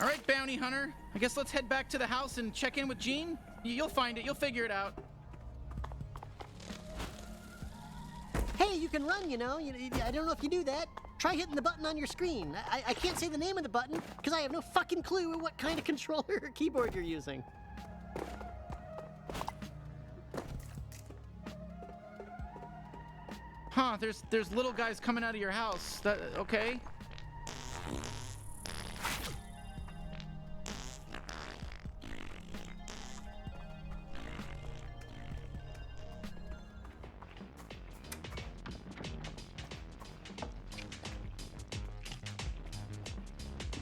All right, bounty hunter. I guess let's head back to the house and check in with Jean. You'll find it. You'll figure it out. Hey, you can run, you know. I don't know if you do that. Try hitting the button on your screen. I can't say the name of the button because I have no fucking clue what kind of controller or keyboard you're using. Huh, there's little guys coming out of your house. That okay?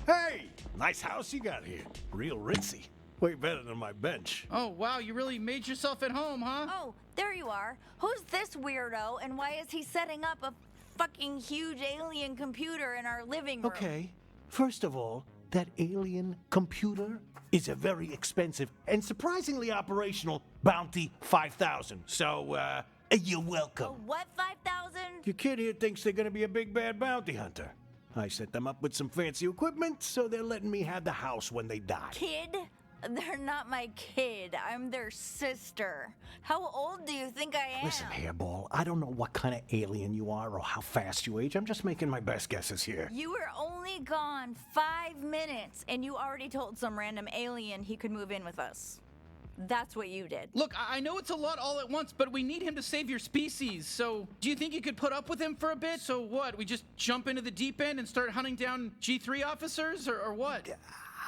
Hey! Nice house you got here. Real ritzy. Way better than my bench. Oh, wow, you really made yourself at home, huh? Oh, there you are. Who's this weirdo, and why is he setting up a fucking huge alien computer in our living room? Okay. First of all, that alien computer is a very expensive and surprisingly operational Bounty 5000. So, you're welcome. A what 5,000? Your kid here thinks they're gonna be a big bad bounty hunter. I set them up with some fancy equipment, so they're letting me have the house when they die. Kid? They're not my kid. I'm their sister. How old do you think I am? Listen, Hairball, I don't know what kind of alien you are or how fast you age. I'm just making my best guesses here. You were only gone 5 minutes, and you already told some random alien he could move in with us. That's what you did. Look, I know it's a lot all at once, but we need him to save your species. So, do you think you could put up with him for a bit? So what, we just jump into the deep end and start hunting down G3 officers, or what?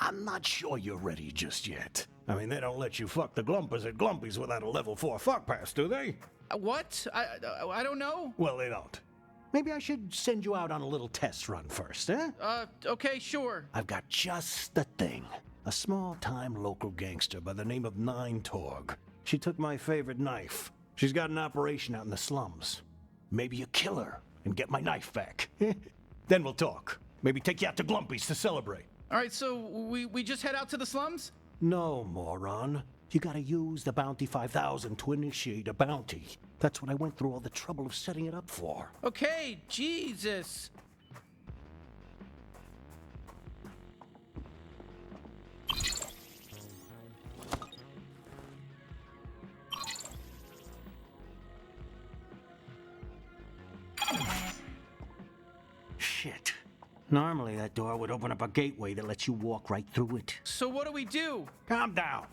I'm not sure you're ready just yet. I mean, they don't let you fuck the Glumpers at Glumpies without a level 4 fuck pass, do they? What? I don't know. Well, they don't. Maybe I should send you out on a little test run first, eh? Okay, sure. I've got just the thing. A small-time local gangster by the name of TORG. She took my favorite knife. She's got an operation out in the slums. Maybe you kill her and get my knife back. Then we'll talk. Maybe take you out to Glumpies to celebrate. All right, so we just head out to the slums? No, moron. You gotta use the Bounty 5000 to initiate a bounty. That's what I went through all the trouble of setting it up for. Okay, Jesus. Shit. Normally that door would open up a gateway that lets you walk right through it. So what do? Calm down.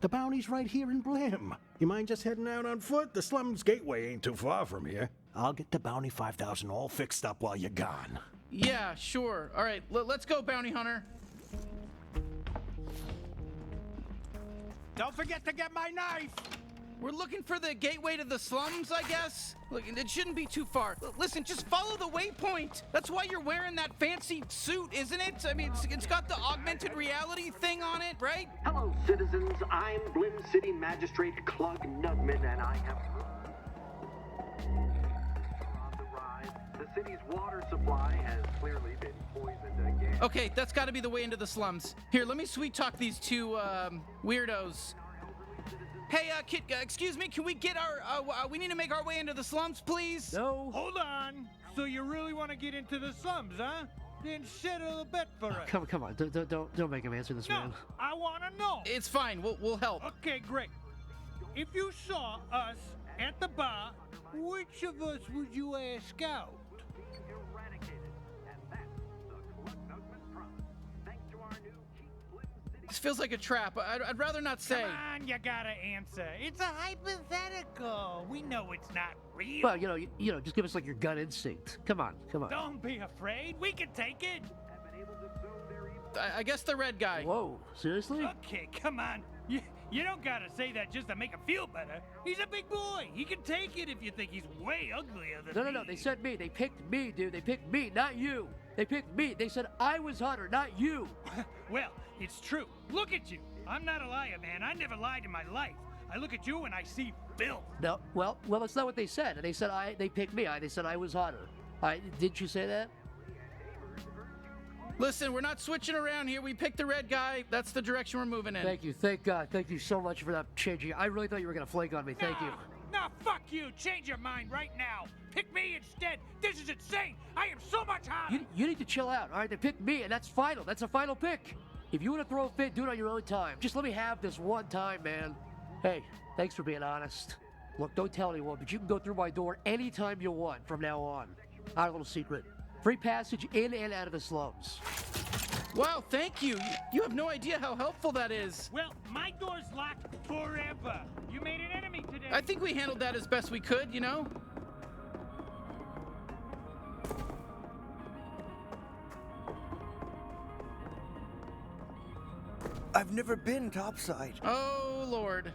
The bounty's right here in Blim. You mind just heading out on foot? The slums gateway ain't too far from here. I'll get the Bounty 5000 all fixed up while you're gone. Yeah, sure. All right, let's go, bounty hunter. Don't forget to get my knife! We're looking for the gateway to the slums, I guess? Look, it shouldn't be too far. Listen, just follow the waypoint. That's why you're wearing that fancy suit, isn't it? I mean, it's got the augmented reality thing on it, right? Hello, citizens. I'm Blim City Magistrate Clug Nugman, and I have... On the rise, the city's water supply has clearly been poisoned again. Okay, that's got to be the way into the slums. Here, let me sweet talk these two, weirdos. Hey, excuse me, can we get we need to make our way into the slums, please? No. Hold on. So you really want to get into the slums, huh? Then settle a bet for us. Come on, don't make him answer this, No, man. I want to know. It's fine, we'll help. Okay, great. If you saw us at the bar, which of us would you ask out? Eradicated. And that's the Clug Nugman promise. Thanks to our new Chief Blim City... This feels like a trap. I'd rather not say. Come on, you gotta answer. It's a hypothetical. We know it's not real. Well, you know, just give us like your gut instinct. Come on. Don't be afraid. We can take it. have been able to sow their evil... I guess the red guy. Whoa, seriously? Okay, come on. You don't gotta say that just to make him feel better. He's a big boy. He can take it if you think he's way uglier than me. No, they said me. They picked me, dude. They picked me, not you. They picked me. They said I was Hunter, not you. Well, it's true. Look at you. I'm not a liar, man. I never lied in my life. I look at you and I see filth. No, well, that's not what they said. They said they picked me. They said I was Hunter. Didn't you say that? Listen, we're not switching around here. We picked the red guy. That's the direction we're moving in. Thank you. Thank God. Thank you so much for that changing. I really thought you were going to flake on me. Thank you. No, fuck you. Change your mind right now. Pick me instead. This is insane. I am so much hotter. You need to chill out, all right? They picked me, and that's final. That's a final pick. If you want to throw a fit, do it on your own time. Just let me have this one time, man. Hey, thanks for being honest. Look, don't tell anyone, but you can go through my door anytime you want from now on. Our little secret. Free passage in and out of the slums. Wow, thank you. You have no idea how helpful that is. Well, my door's locked forever. You made an enemy today. I think we handled that as best we could, you know? I've never been topside. Oh, Lord.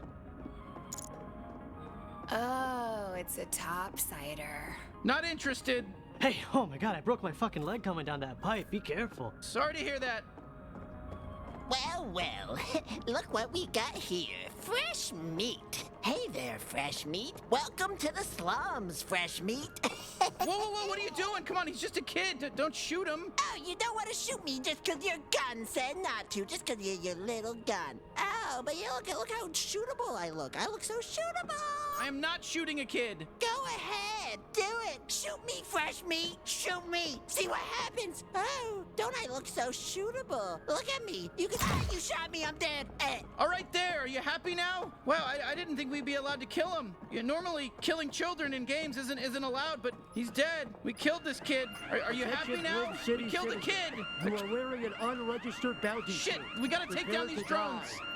Oh, it's a topsider. Not interested. Hey, oh my god, I broke my fucking leg coming down that pipe. Be careful. Sorry to hear that. Well, look what we got here. Fresh meat. Hey there, fresh meat. Welcome to the slums, fresh meat. Whoa, what are you doing? Come on, he's just a kid. Don't shoot him. Oh, you don't want to shoot me just 'cause your gun said not to, just 'cause you're your little gun. Oh, but you look how shootable I look. I look so shootable. I am not shooting a kid. Go ahead, do it. Shoot me, fresh meat. Shoot me. See what happens. Oh, don't I look so shootable? Look at me. You shot me. I'm dead. All right there. Are you happy now? Wow, I didn't think we'd be allowed to kill him. Yeah, normally, killing children in games isn't allowed, but he's dead. We killed this kid. Are you happy Attention, now? Lake City We killed a citizens. kid. You are wearing an unregistered bounty Shit, suit. we gotta take Prepare down these to drones. die.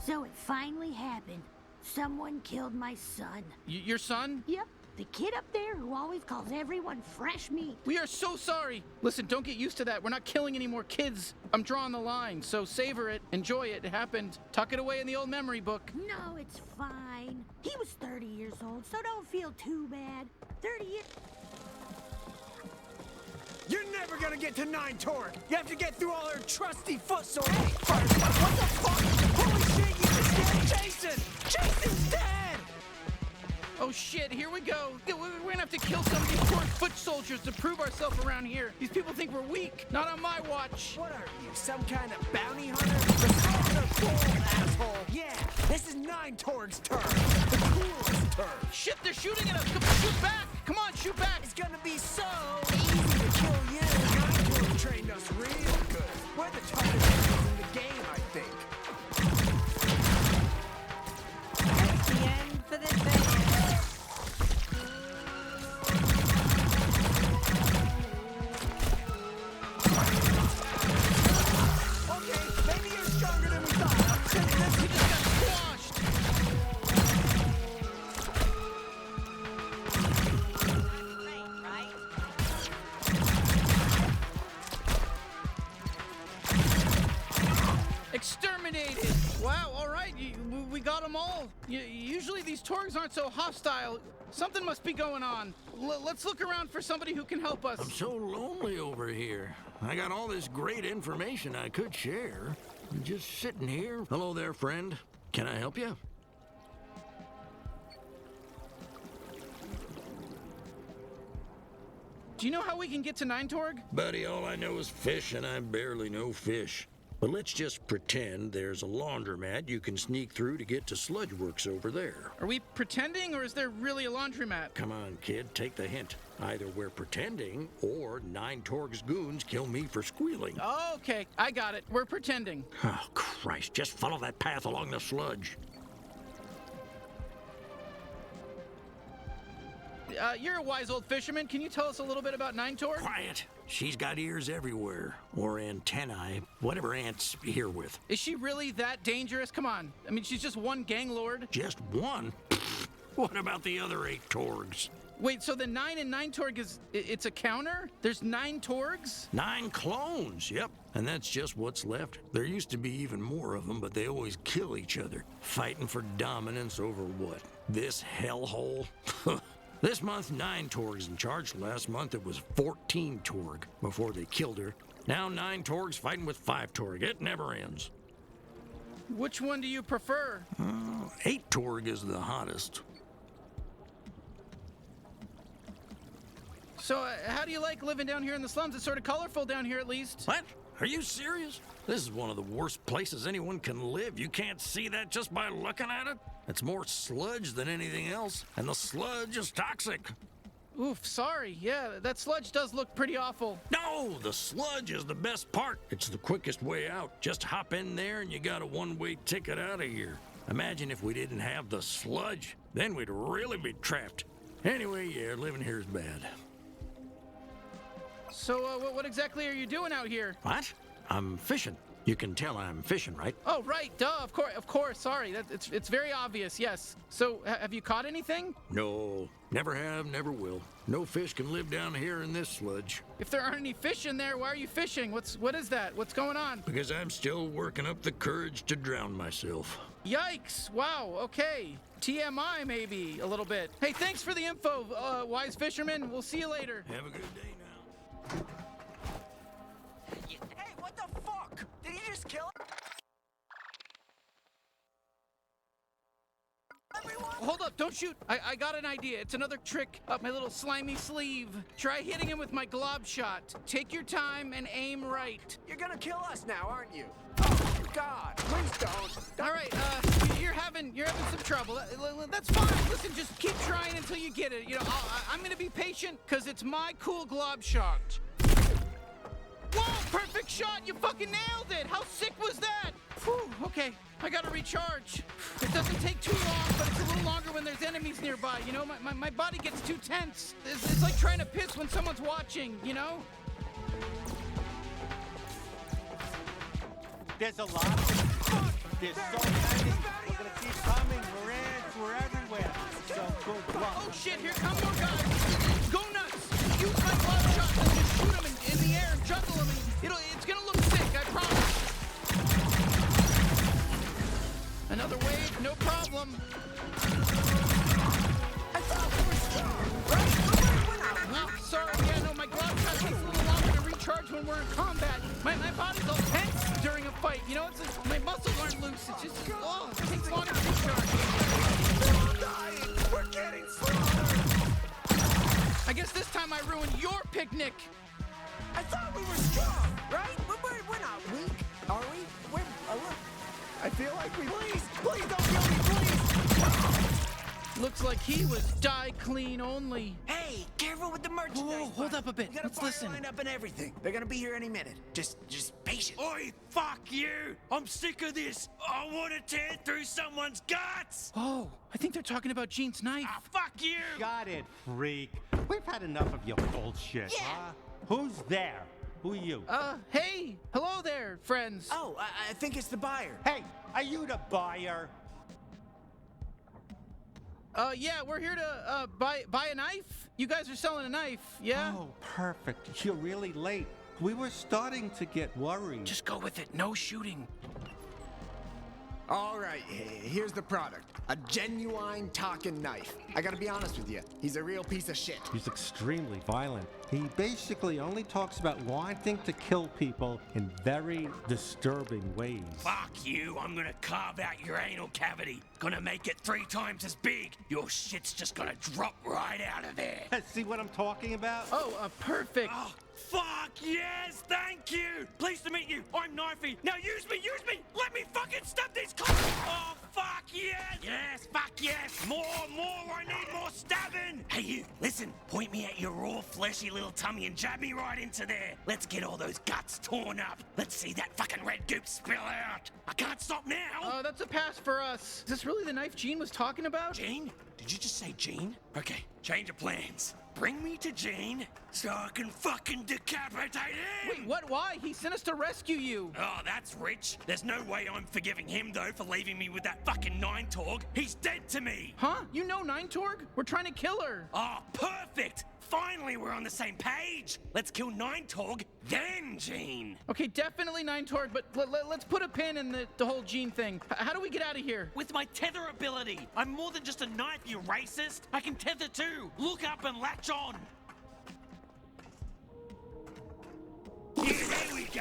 So it finally happened. Someone killed my son. Your son? Yep, the kid up there who always calls everyone fresh meat. We are so sorry. Listen, don't get used to that. We're not killing any more kids. I'm drawing the line, so savor it, enjoy it. It happened. Tuck it away in the old memory book. No, it's fine. He was 30 years old, so don't feel too bad. 30 years... You're never gonna get to 9 Torg. You have to get through all her trusty foot soldiers. What the fuck? Holy shit, you just dead Jason! Jason's dead! Oh shit, here we go. We're gonna have to kill some of these poor foot soldiers to prove ourselves around here. These people think we're weak. Not on my watch. What are you, some kind of bounty hunter? The stars are full, asshole! Yeah, this is 9 Torg's turn. The coolest turn. Shit, they're shooting at us. Come on, shoot back. Come on, shoot back. It's gonna be so easy to kill you. 9 Torg trained us real good. We're the toughest enemies in the game, I think. That's the end for this video. Okay, maybe you're stronger than we thought. We just got squashed. Exterminated. Wow, all right, we got them all. Usually these Torgs aren't so hostile. Something must be going on. Let's look around for somebody who can help us. I'm so lonely over here. I got all this great information I could share. I'm just sitting here. Hello there, friend. Can I help you? Do you know how we can get to 9 Torg? Buddy, all I know is fish, and I barely know fish. But let's just pretend there's a laundromat you can sneak through to get to Sludgeworks over there. Are we pretending, or is there really a laundromat? Come on, kid, take the hint. Either we're pretending, or 9 Torg's goons kill me for squealing. Okay, I got it. We're pretending. Oh, Christ, just follow that path along the sludge. You're a wise old fisherman. Can you tell us a little bit about 9 Torg? Quiet. She's got ears everywhere. Or antennae, whatever Aunt's here with. Is she really that dangerous? Come on. I mean, she's just one gang lord. Just one? What about the other 8 Torgs? Wait, so the 9 and 9 Torg it's a counter? There's 9 Torgs? 9 clones, yep. And that's just what's left. There used to be even more of them, but they always kill each other. Fighting for dominance over what? This hellhole? This month, 9 Torg's in charge. Last month, it was 14 Torg before they killed her. Now 9 Torg's fighting with 5 Torg. It never ends. Which one do you prefer? 8 Torg is the hottest. So, how do you like living down here in the slums? It's sort of colorful down here, at least. What? Are you serious? This is one of the worst places anyone can live. You can't see that just by looking at it. It's more sludge than anything else, and the sludge is toxic. Oof, sorry. Yeah, that sludge does look pretty awful. No, the sludge is the best part. It's the quickest way out. Just hop in there and you got a one-way ticket out of here. Imagine if we didn't have the sludge. Then we'd really be trapped. Anyway, yeah, living here is bad. So, what exactly are you doing out here? What? I'm fishing. You can tell I'm fishing, right? Oh, right, duh, of course, sorry. It's very obvious, yes. So, have you caught anything? No, never have, never will. No fish can live down here in this sludge. If there aren't any fish in there, why are you fishing? What is that? What's going on? Because I'm still working up the courage to drown myself. Yikes, wow, okay. TMI, maybe, a little bit. Hey, thanks for the info, wise fisherman. We'll see you later. Have a good day now. Hey, what the fuck? Did he just kill him? Everyone? Hold up, don't shoot. I got an idea. It's another trick up my little slimy sleeve. Try hitting him with my glob shot. Take your time and aim right. You're gonna kill us now, aren't you? Oh, God, please don't. All right, you're having some trouble. That's fine. Listen, just keep trying until you get it. You know, I'm gonna be patient because it's my cool glob shot. Whoa, perfect shot! You fucking nailed it! How sick was that? Whew, okay, I gotta recharge. It doesn't take too long, but it's a little longer when there's enemies nearby, you know? My body gets too tense. It's like trying to piss when someone's watching, you know? There's a lot of them. There's so many. We're gonna keep coming. We're ants. We're everywhere. So good luck. Oh shit, here come more guys. Go nuts. Use my glove shot and just shoot them in the air and juggle them. It's gonna look sick, I promise. Another wave, no problem. I thought we were strong, right? Well, sorry, yeah, no, my glove shot takes a little longer to recharge when we're in combat. My body's all tense during a fight. You know, it's just, my muscles aren't loose. It's just, it takes longer to recharge. We're all dying. We're getting slaughtered. I guess this time I ruined your picnic. I thought we were strong, right? We're not weak, are we? I feel like we... Please don't kill me, please! Looks like he was die clean only. Hey, careful with the merchandise. Whoa, hold up a bit. We got Let's a fire listen. lined up and everything. They're gonna be here any minute. Just patient. Oi, fuck you! I'm sick of this! I want to tear through someone's guts! Oh, I think they're talking about Gene's knife. Ah, fuck you! Got it, freak. We've had enough of your bullshit. Yeah. Huh? Who's there? Who are you? Hey, hello there, friends. Oh, I think it's the buyer. Hey, are you the buyer? Yeah, we're here to, buy a knife. You guys are selling a knife, yeah? Oh, perfect. You're really late. We were starting to get worried. Just go with it. No shooting. All right, here's the product. A genuine talking knife. I gotta be honest with you, he's a real piece of shit. He's extremely violent. He basically only talks about wanting to kill people in very disturbing ways. Fuck you, I'm gonna carve out your anal cavity. Gonna make it 3 times as big. Your shit's just gonna drop right out of there. See what I'm talking about? Oh, perfect. Oh, fuck yes, thank you. Pleased to meet you. I'm Knifey. Now use me. Let me fucking stab these cops. Oh, fuck yes. Yes, fuck yes. More. I need more stabbing. Hey, you, listen. Point me at your raw, fleshy little tummy and jab me right into there. Let's get all those guts torn up. Let's see that fucking red goop spill out. I can't stop now. That's a pass for us. Is this really the knife Gene was talking about? Jane? Did you just say Jane? Okay, change of plans. Bring me to Jane so I can fucking decapitate him! Wait, what? Why? He sent us to rescue you. Oh, that's rich. There's no way I'm forgiving him, though, for leaving me with that fucking 9 Torg. He's dead to me! Huh? You know 9 Torg? We're trying to kill her. Oh, perfect! Finally, we're on the same page! Let's kill 9 Torg, then Gene! Okay, definitely 9 Torg, but let's put a pin in the whole Gene thing. How do we get out of here? With my tether ability! I'm more than just a knife, you racist! I can tether too! Look up and latch on! Yeah, there we go!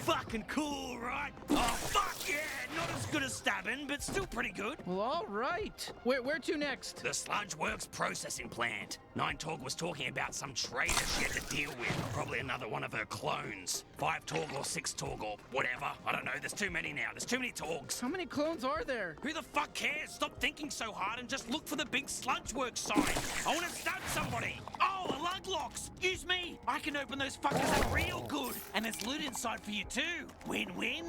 Fucking cool, right? Oh, fuck yeah! Not as good as stabbing, but still pretty good. Well, all right. Where to next? The Sludge Works processing plant. Nine Torg was talking about some traitor she had to deal with. Probably another one of her clones. 5 Torg or 6 Torg or whatever. I don't know. There's too many now. There's too many Torgs. How many clones are there? Who the fuck cares? Stop thinking so hard and just look for the big Sludge Works sign. I want to stab somebody. Oh, a lug lock. Excuse me. I can open those fuckers up real good. And there's loot inside for you too. Win-win.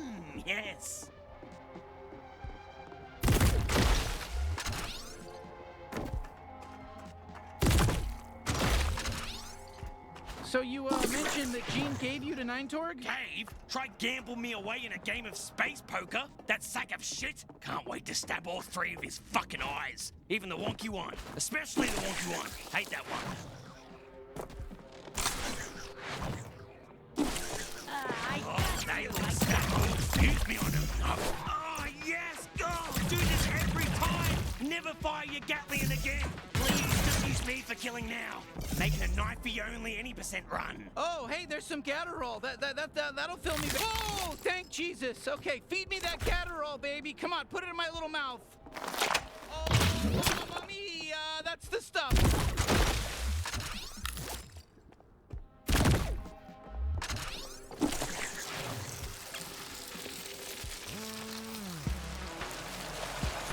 Yes. So you mentioned that Gene gave you to Nine Torg? Gave? Try gamble me away in a game of space poker? That sack of shit? Can't wait to stab all 3 of his fucking eyes. Even the wonky one. Especially the wonky one. Hate that one. Oh, they look stacked. Excuse me on them. Oh, yes! Oh, do this every time! Never fire your Gatling again! Please, just use me for killing now. Making a knifey only any % run. Oh, hey, there's some Gatterall. That'll fill me. Oh, thank Jesus. Okay, feed me that Gatterall, baby. Come on, put it in my little mouth. Oh, Mamma Mia, that's the stuff.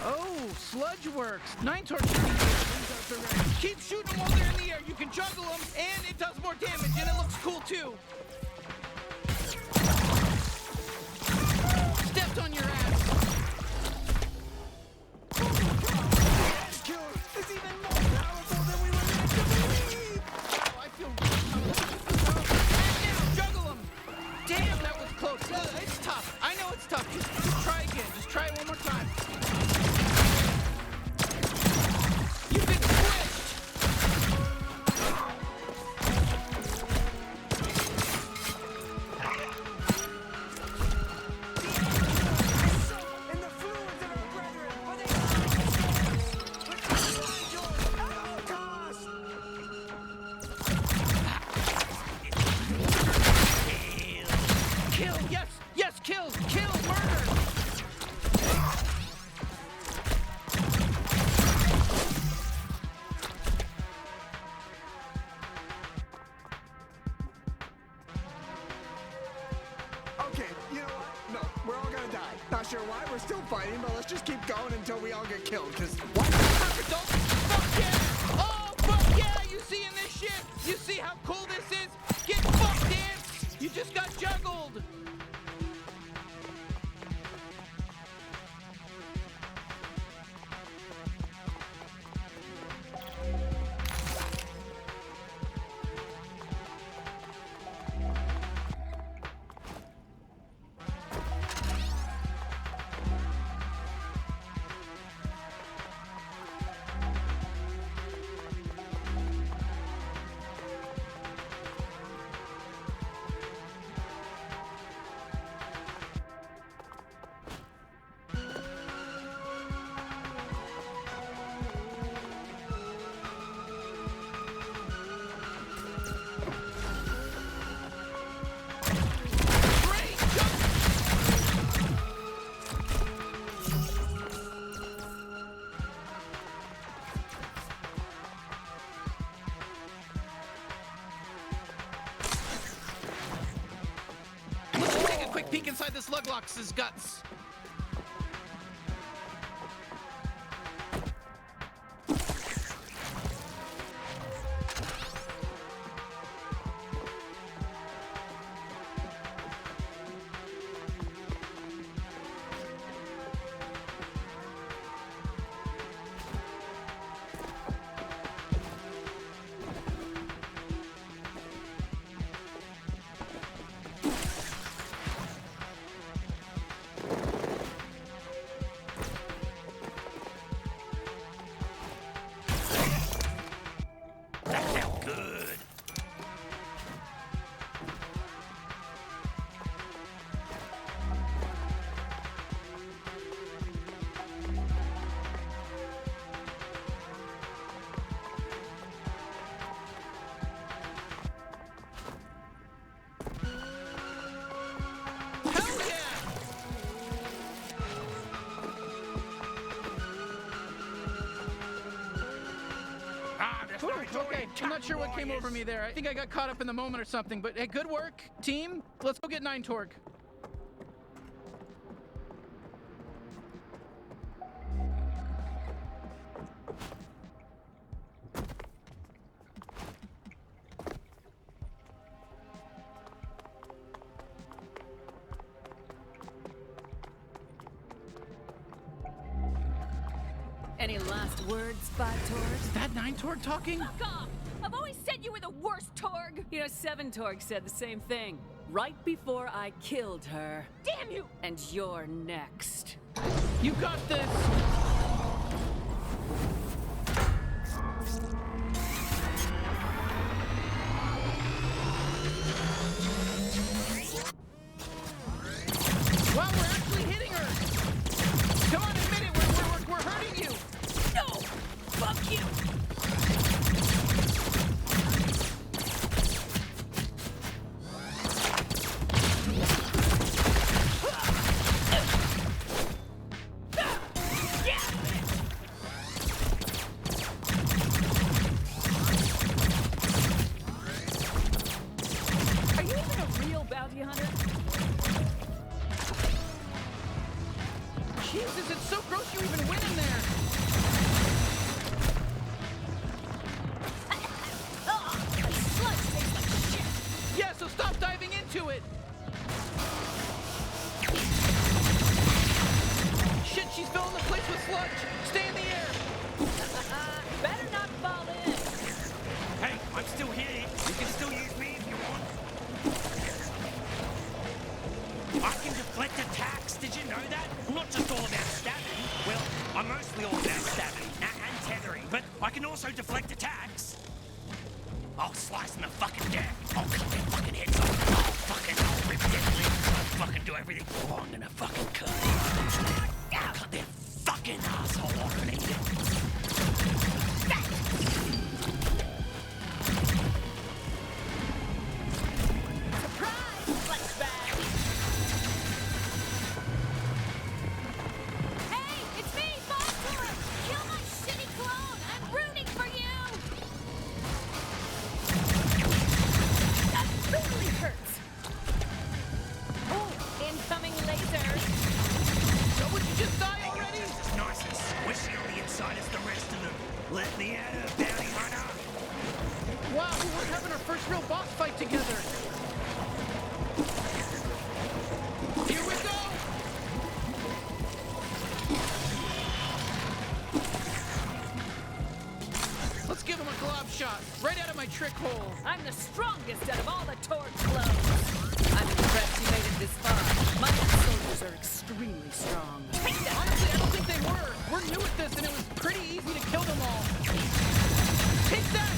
Oh, Sludge Works. Nine Torg. Keep shooting them while they're in the air. You can juggle them, and it does more damage, and it looks cool too. Stepped on your ass. It's even more powerful than we were led to believe. Oh, I feel. Now, juggle them. Damn, that was close. It's tough. I know it's tough. Just try again. Just try it one more time. You've been squished. And the fluids of our brethren, were they Kill, yes, kill, murder. Okay, you know what? No, we're all gonna die. Not sure why we're still fighting, but let's just keep going until we all get killed, because why Perfect. Fuck yeah. Oh, fuck yeah. You seeing this shit? You see how cool this is? Get fucked, dance. You just got juggled. Peek inside this Luglox's guts. Okay, I'm not sure what came over me there. I think I got caught up in the moment or something, but hey, good work, team. Let's go get 9 Torg. Any last words, 5 Torg? Is that 9 Torg talking? Fuck off! I've always said you were the worst, Torg! You know, 7 Torg said the same thing. Right before I killed her. Damn you! And you're next. You got this! Wow, we're actually hitting her! Come on, admit it, we're hurting you! No! Fuck you! Are you even a real bounty hunter? Jesus, it's so gross you even went in there! Sludge tastes like shit! Yeah, so stop diving into it! Shit, she's filling the place with sludge! Stay in the air! Better not fall in! Hey, I'm still here. You can still use me if you want. I can deflect attacks. Did you know that? I'm not just all about stabbing. Well, I'm mostly all about stabbing and tethering, but I can also deflect attacks. I'll slice in the fucking deck. I'll cut their fucking heads off. I'll rip their limbs. I'll fucking do everything. Oh, I'm gonna fucking cut. I'll cut their fucking asshole off and eat it. Hey, it's me, Monster! Kill my shitty clone! I'm rooting for you! That really hurts! Oh, incoming laser! So would you just die already? Just as nice and squishy on the inside as the rest of them. Let me out of bounty hunter. Wow, we're having our first real boss fight together! Here we go! Let's give him a glob shot, right out of my trick hole. I'm the strongest out of all the Torg clones! I'm impressed you made it this far. My soldiers are extremely strong. Take that! Honestly, I don't think they were. We're new at this, and it was pretty easy to kill them all. Take that!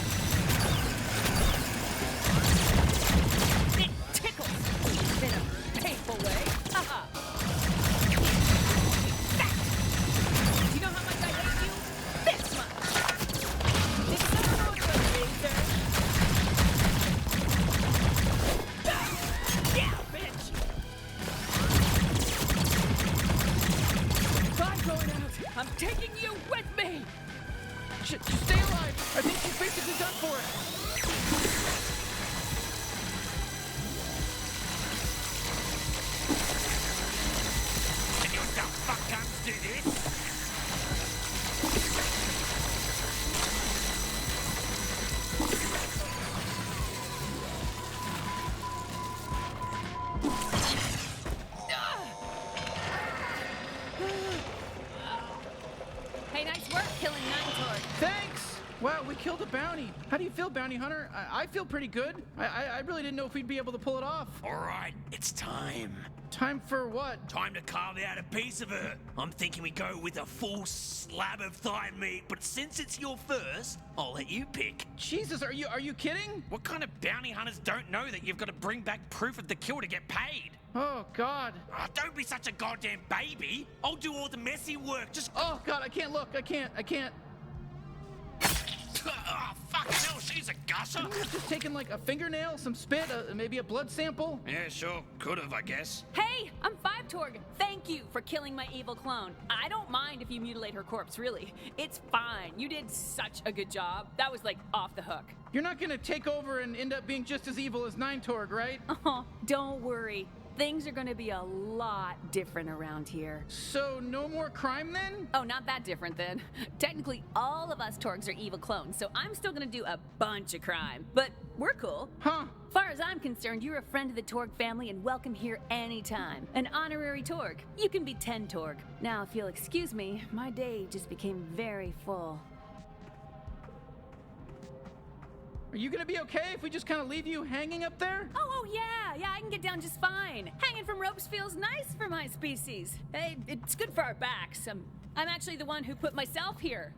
It tickles! In a painful way. Haha! You know how much I hate you? This much! It's so laser! Yeah, bitch! If I'm going out, I'm taking you with me! Just stay alive. I think she's basically done for it. Can you dumb fuck guns do this? Hey, nice work killing 9 Torg. Thanks! Wow, we killed a bounty. How do you feel, bounty hunter? I feel pretty good. I really didn't know if we'd be able to pull it off. All right, it's time. Time for what? Time to carve out a piece of her. I'm thinking we go with a full slab of thigh meat, but since it's your first, I'll let you pick. Jesus, are you kidding? What kind of bounty hunters don't know that you've got to bring back proof of the kill to get paid? Oh, God. Oh, don't be such a goddamn baby. I'll do all the messy work. Just Oh, God, I can't look. I can't. Oh, fucking hell, she's a gusser. Couldn't you have just taken like a fingernail, some spit, maybe a blood sample? Yeah, sure, could have, I guess. Hey, I'm 5 Torg. Thank you for killing my evil clone. I don't mind if you mutilate her corpse, really. It's fine. You did such a good job. That was like off the hook. You're not gonna take over and end up being just as evil as 9 Torg, right? Oh, don't worry. Things are gonna be a lot different around here. So, no more crime then? Oh, not that different then. Technically, all of us Torgs are evil clones, so I'm still gonna do a bunch of crime. But we're cool. Huh? Far as I'm concerned, you're a friend of the Torg family and welcome here anytime. An honorary Torg. You can be 10 Torg. Now, if you'll excuse me, my day just became very full. Are you gonna be okay if we just kind of leave you hanging up there? Oh, yeah, I can get down just fine. Hanging from ropes feels nice for my species. Hey, it's good for our backs. I'm actually the one who put myself here.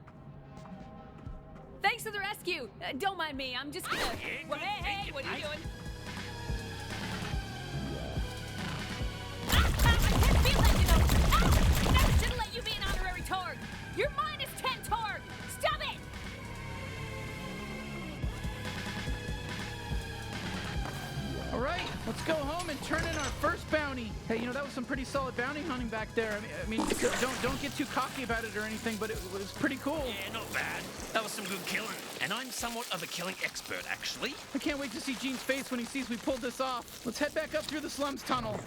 Thanks for the rescue. Don't mind me, I'm just gonna... Well, hey, what are you doing? I can't feel that, you know. I never should have let you be an honorary Torg. You're minus 10 Torg. Stop it! All right, let's go home and turn in our first bounty. Hey, you know, that was some pretty solid bounty hunting back there. I mean, don't get too cocky about it or anything, but it was pretty cool. Yeah, not bad. That was some good killing. And I'm somewhat of a killing expert, actually. I can't wait to see Gene's face when he sees we pulled this off. Let's head back up through the slums tunnel.